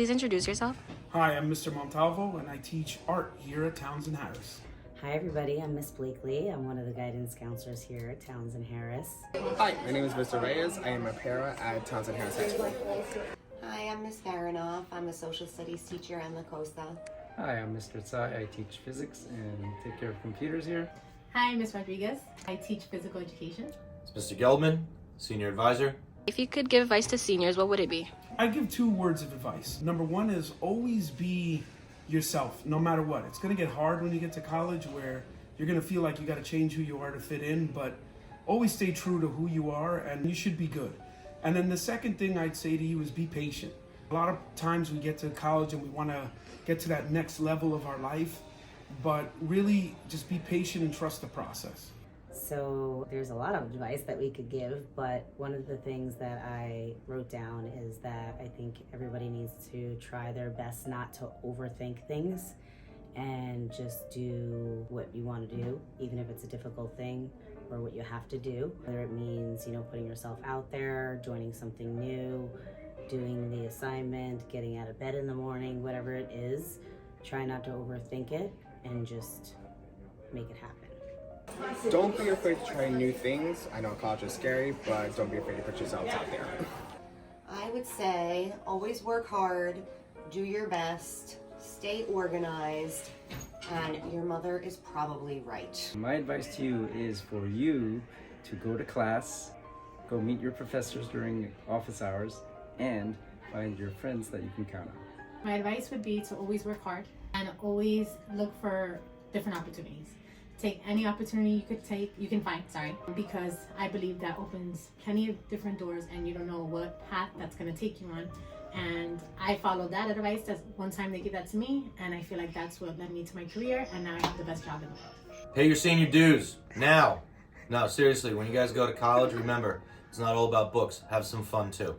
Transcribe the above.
please introduce yourself? Hi, I'm Mr. Montalvo, and I teach art here at Townsend Harris. Hi everybody, I'm Miss Blakely. I'm one of the guidance counselors here at Townsend Harris. Hi, my name is Mr. Reyes. I am a para at Townsend Harris High School. Hi, I'm Miss Faranoff. I'm a social studies teacher at La Costa. Hi, I'm Mr. Tsai. I teach physics and take care of computers here. Hi, Ms. Rodriguez. I teach physical education. It's Mr. Geldman, Senior Advisor. If you could give advice to seniors, what would it be? I'd give 2 words of advice. Number 1 is always be yourself, no matter what. It's going to get hard when you get to college where you're going to feel like you got to change who you are to fit in, but always stay true to who you are and you should be good. And then the second thing I'd say to you is be patient. A lot of times we get to college and we want to get to that next level of our life, but really just be patient and trust the process. So there's a lot of advice that we could give, but one of the things that I wrote down is that I think everybody needs to try their best not to overthink things and just do what you want to do, even if it's a difficult thing or what you have to do. Whether it means, putting yourself out there, joining something new, doing the assignment, getting out of bed in the morning, whatever it is, try not to overthink it and just make it happen. Don't be afraid to try new things. I know college is scary, but don't be afraid to put yourselves out there. I would say always work hard, do your best, stay organized, and your mother is probably right. My advice to you is for you to go to class, go meet your professors during office hours, and find your friends that you can count on. My advice would be to always work hard and always look for different opportunities. Take any opportunity you can find, because I believe that opens plenty of different doors and you don't know what path that's going to take you on. And I followed that advice. That's one time they gave that to me, and I feel like that's what led me to my career, and now I have the best job in the world. Pay your senior dues now. No, seriously, when you guys go to college, remember, it's not all about books. Have some fun too.